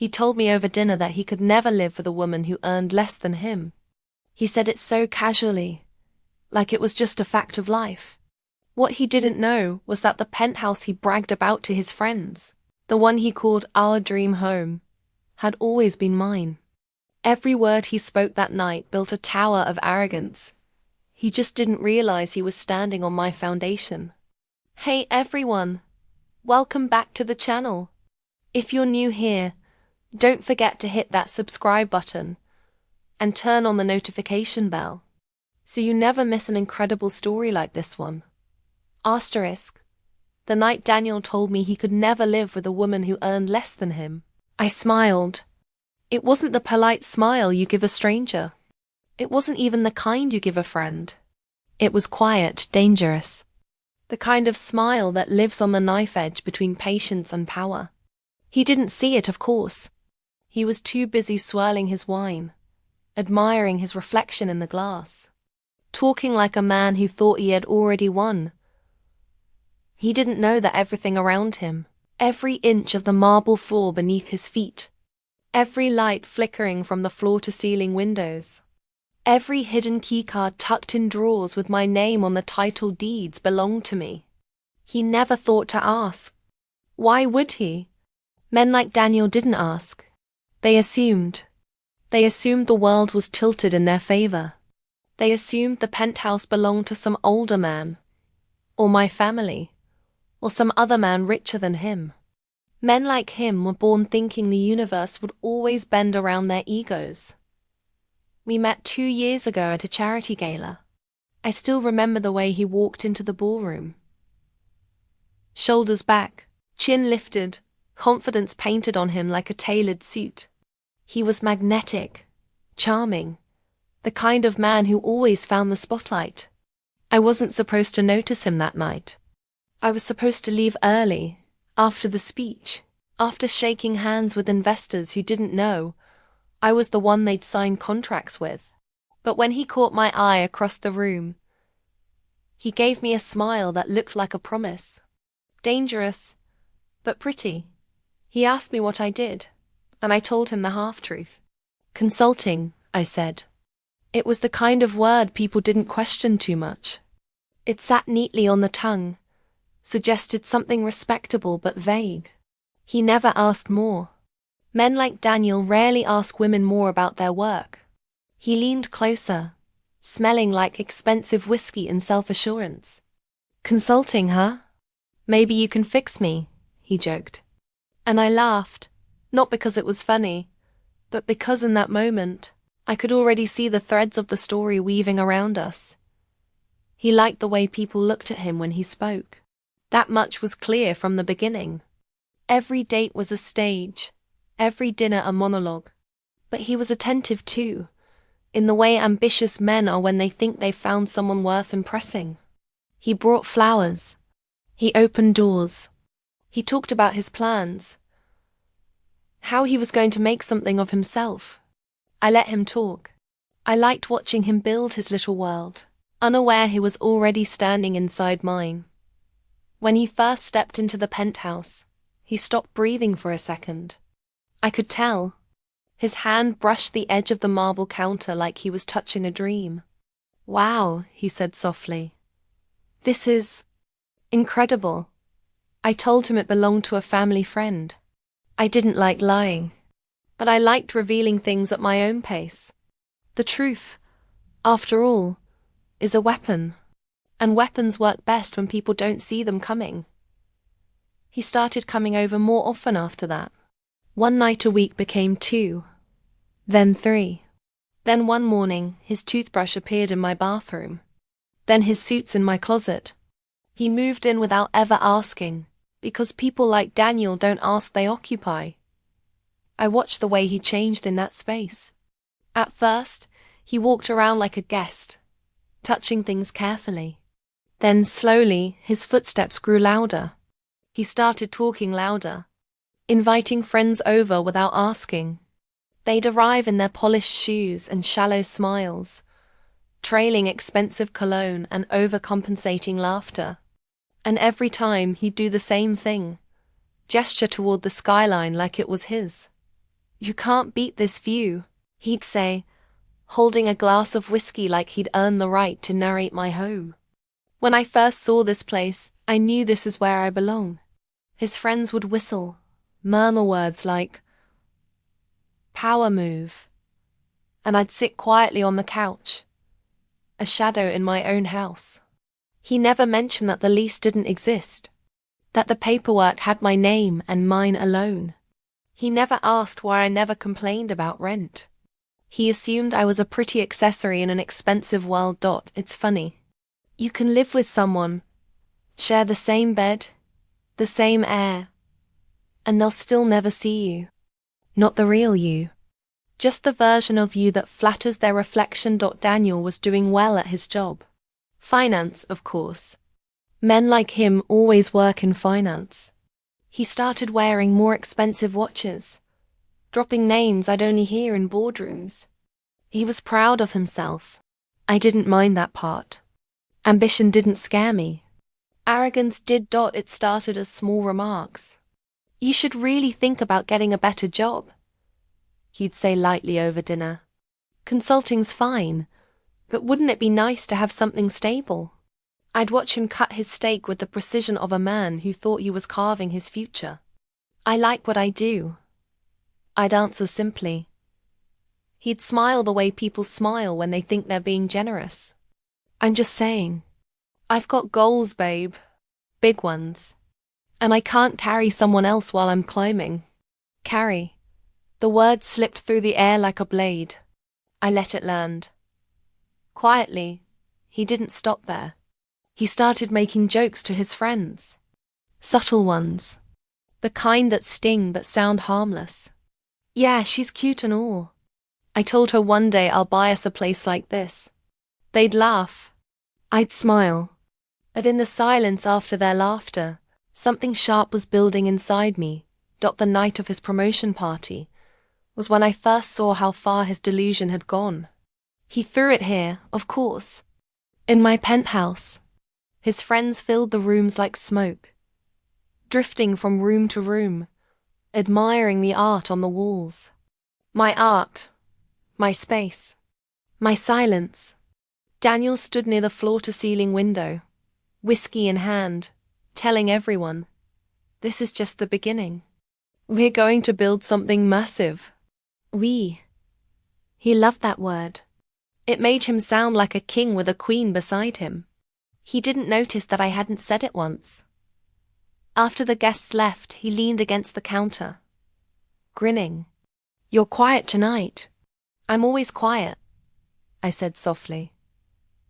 He told me over dinner that he could never live with a woman who earned less than him. He said it so casually, like it was just a fact of life. What he didn't know was that the penthouse he bragged about to his friends, the one he called our dream home, had always been mine. Every word he spoke that night built a tower of arrogance. He just didn't realize he was standing on my foundation. Hey everyone! Welcome back to the channel. If you're new here, don't forget to hit that subscribe button and turn on the notification bell so you never miss an incredible story like this one. Asterisk. The night Daniel told me he could never live with a woman who earned less than him. I smiled. It wasn't the polite smile you give a stranger. It wasn't even the kind you give a friend. It was quiet, dangerous. The kind of smile that lives on the knife edge between patience and power. He didn't see it, of course. He was too busy swirling his wine, admiring his reflection in the glass, talking like a man who thought he had already won. He didn't know that everything around him, every inch of the marble floor beneath his feet, every light flickering from the floor-to-ceiling windows, every hidden keycard tucked in drawers with my name on the title deeds belonged to me. He never thought to ask. Why would he? Men like Daniel didn't ask. They assumed. They assumed the world was tilted in their favor. They assumed the penthouse belonged to some older man, or my family, or some other man richer than him. Men like him were born thinking the universe would always bend around their egos. We met 2 years ago at a charity gala. I still remember the way he walked into the ballroom. Shoulders back, chin lifted, confidence painted on him like a tailored suit. He was magnetic, charming, the kind of man who always found the spotlight. I wasn't supposed to notice him that night. I was supposed to leave early, after the speech, after shaking hands with investors who didn't know I was the one they'd signed contracts with. But when he caught my eye across the room, he gave me a smile that looked like a promise. Dangerous, but pretty. He asked me what I did, and I told him the half-truth. Consulting, I said. It was the kind of word people didn't question too much. It sat neatly on the tongue, suggested something respectable but vague. He never asked more. Men like Daniel rarely ask women more about their work. He leaned closer, smelling like expensive whiskey and self-assurance. Consulting, huh? Maybe you can fix me, he joked. And I laughed, not because it was funny, but because in that moment, I could already see the threads of the story weaving around us. He liked the way people looked at him when he spoke. That much was clear from the beginning. Every date was a stage, every dinner a monologue. But he was attentive too, in the way ambitious men are when they think they've found someone worth impressing. He brought flowers. He opened doors. He talked about his plans, how he was going to make something of himself. I let him talk. I liked watching him build his little world, unaware he was already standing inside mine. When he first stepped into the penthouse, he stopped breathing for a second. I could tell. His hand brushed the edge of the marble counter like he was touching a dream. Wow, he said softly. This is incredible. I told him it belonged to a family friend. I didn't like lying, but I liked revealing things at my own pace. The truth, after all, is a weapon, and weapons work best when people don't see them coming. He started coming over more often after that. 1 night a week became 2, then 3. Then one morning, his toothbrush appeared in my bathroom. Then his suits in my closet. He moved in without ever asking, because people like Daniel don't ask, they occupy. I watched the way he changed in that space. At first, he walked around like a guest, touching things carefully. Then slowly, his footsteps grew louder. He started talking louder, inviting friends over without asking. They'd arrive in their polished shoes and shallow smiles, trailing expensive cologne and overcompensating laughter. And every time he'd do the same thing, gesture toward the skyline like it was his. You can't beat this view, he'd say, holding a glass of whiskey like he'd earned the right to narrate my home. When I first saw this place, I knew this is where I belong. His friends would whistle, murmur words like, power move, and I'd sit quietly on the couch, a shadow in my own house. He never mentioned that the lease didn't exist, that the paperwork had my name and mine alone. He never asked why I never complained about rent. He assumed I was a pretty accessory in an expensive world. It's funny. You can live with someone, share the same bed, the same air, and they'll still never see you. Not the real you. Just the version of you that flatters their reflection. Daniel was doing well at his job. Finance, of course. Men like him always work in finance. He started wearing more expensive watches, dropping names I'd only hear in boardrooms. He was proud of himself. I didn't mind that part. Ambition didn't scare me. Arrogance did. It started as small remarks. You should really think about getting a better job, he'd say lightly over dinner. Consulting's fine, but wouldn't it be nice to have something stable? I'd watch him cut his steak with the precision of a man who thought he was carving his future. I like what I do. I'd answer simply. He'd smile the way people smile when they think they're being generous. I'm just saying. I've got goals, babe. Big ones. And I can't carry someone else while I'm climbing. Carry. The word slipped through the air like a blade. I let it land. Quietly, he didn't stop there. He started making jokes to his friends. Subtle ones. The kind that sting but sound harmless. Yeah, she's cute and all. I told her one day I'll buy us a place like this. They'd laugh. I'd smile. But in the silence after their laughter, something sharp was building inside me. The night of his promotion party was when I first saw how far his delusion had gone. He threw it here, of course. In my penthouse. His friends filled the rooms like smoke, drifting from room to room, admiring the art on the walls. My art, my space, my silence. Daniel stood near the floor-to-ceiling window, whiskey in hand, telling everyone, this is just the beginning. We're going to build something massive. We. He loved that word. It made him sound like a king with a queen beside him. He didn't notice that I hadn't said it once. After the guests left, he leaned against the counter, grinning. You're quiet tonight. I'm always quiet, I said softly.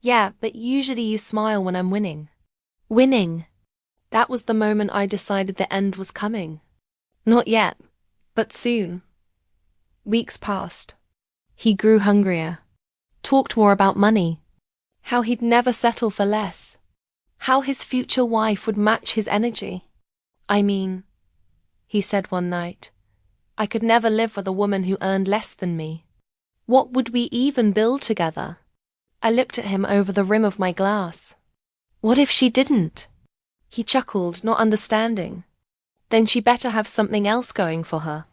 Yeah, but usually you smile when I'm winning. Winning. That was the moment I decided the end was coming. Not yet, but soon. Weeks passed. He grew hungrier, talked more about money. How he'd never settle for less. How his future wife would match his energy. I mean, he said one night, I could never live with a woman who earned less than me. What would we even build together? I looked at him over the rim of my glass. What if she didn't? He chuckled, not understanding. Then she better have something else going for her.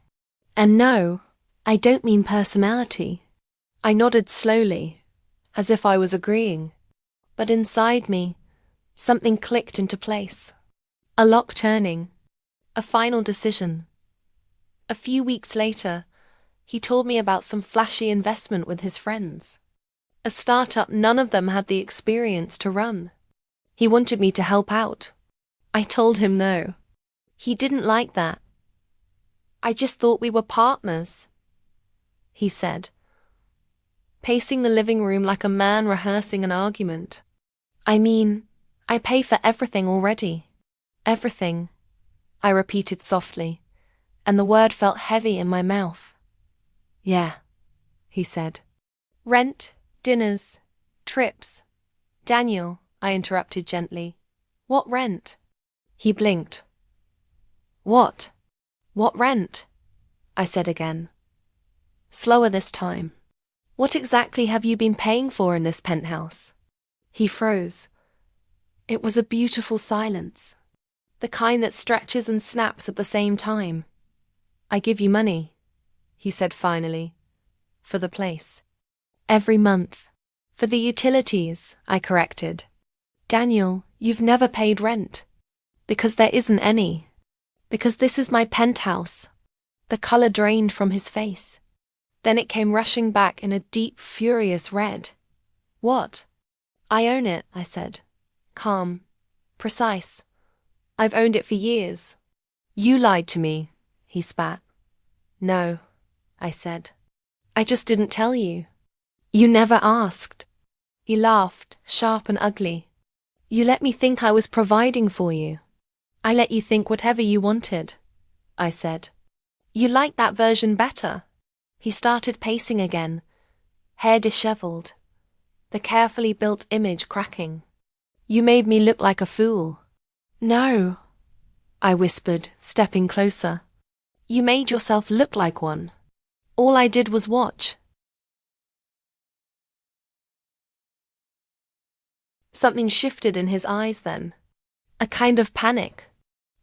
And no, I don't mean personality. I nodded slowly, as if I was agreeing. But inside me, something clicked into place. A lock turning. A final decision. A few weeks later, he told me about some flashy investment with his friends. A startup none of them had the experience to run. He wanted me to help out. I told him no. He didn't like that. I just thought we were partners, he said, pacing the living room like a man rehearsing an argument. I mean, I pay for everything already. Everything, I repeated softly, and the word felt heavy in my mouth. Yeah, he said. Rent, dinners, trips. Daniel, I interrupted gently. What rent? He blinked. What? What rent? I said again. Slower this time. What exactly have you been paying for in this penthouse? He froze. It was a beautiful silence, the kind that stretches and snaps at the same time. I give you money, he said finally. For the place. Every month. For the utilities, I corrected. Daniel, you've never paid rent. Because there isn't any. Because this is my penthouse. The color drained from his face. Then it came rushing back in a deep, furious red. What? I own it, I said. Calm. Precise. I've owned it for years. You lied to me, he spat. No, I said. I just didn't tell you. You never asked. He laughed, sharp and ugly. You let me think I was providing for you. I let you think whatever you wanted, I said. You liked that version better. He started pacing again, hair disheveled, the carefully built image cracking. You made me look like a fool. No, I whispered, stepping closer. You made yourself look like one. All I did was watch. Something shifted in his eyes then. A kind of panic.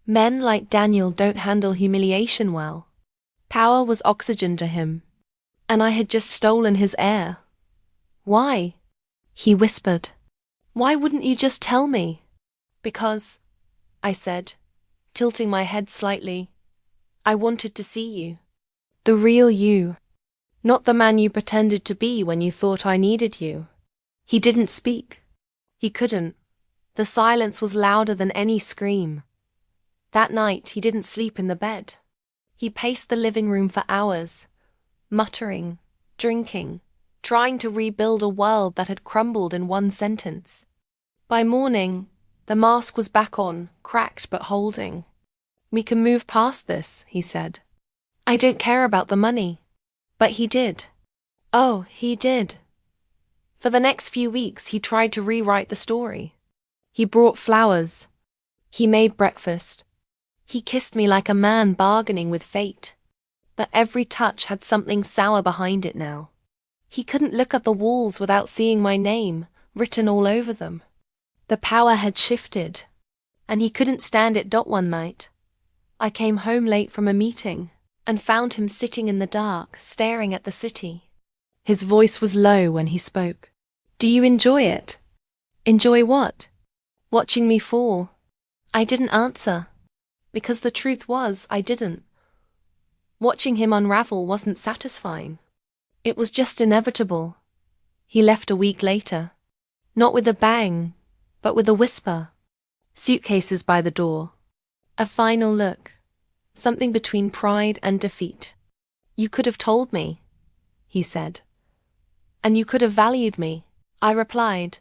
Men like Daniel don't handle humiliation well. Power was oxygen to him. And I had just stolen his air. Why? He whispered. Why wouldn't you just tell me? Because, I said, tilting my head slightly, I wanted to see you. The real you. Not the man you pretended to be when you thought I needed you. He didn't speak. He couldn't. The silence was louder than any scream. That night he didn't sleep in the bed. He paced the living room for hours, muttering, drinking, trying to rebuild a world that had crumbled in one sentence. By morning, the mask was back on, cracked but holding. We can move past this, he said. I don't care about the money. But he did. Oh, he did. For the next few weeks, he tried to rewrite the story. He brought flowers. He made breakfast. He kissed me like a man bargaining with fate. But every touch had something sour behind it now. He couldn't look at the walls without seeing my name, written all over them. The power had shifted, and he couldn't stand it. One night, I came home late from a meeting and found him sitting in the dark, staring at the city. His voice was low when he spoke. Do you enjoy it? Enjoy what? Watching me fall. I didn't answer, because the truth was I didn't. Watching him unravel wasn't satisfying. It was just inevitable. He left a week later. Not with a bang, but with a whisper. Suitcases by the door. A final look. Something between pride and defeat. You could have told me, he said. And you could have valued me, I replied.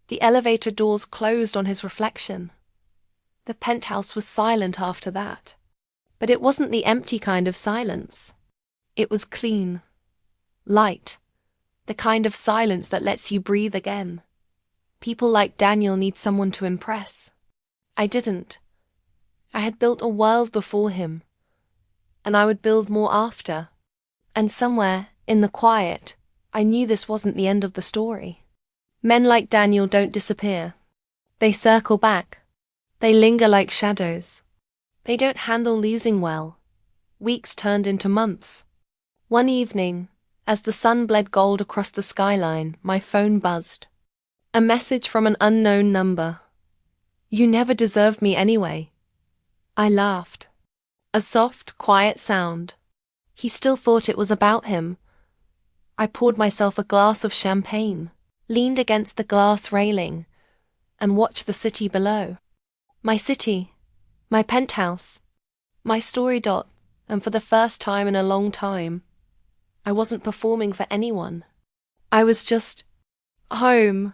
The elevator doors closed on his reflection. The penthouse was silent after that. But it wasn't the empty kind of silence. It was clean. Light. The kind of silence that lets you breathe again. People like Daniel need someone to impress. I didn't. I had built a world before him. And I would build more after. And somewhere, in the quiet, I knew this wasn't the end of the story. Men like Daniel don't disappear. They circle back. They linger like shadows. They don't handle losing well. Weeks turned into months. One evening, as the sun bled gold across the skyline, my phone buzzed. A message from an unknown number. You never deserved me anyway. I laughed. A soft, quiet sound. He still thought it was about him. I poured myself a glass of champagne, leaned against the glass railing, and watched the city below. My city, my penthouse, my story. And for the first time in a long time, I wasn't performing for anyone. I was just home.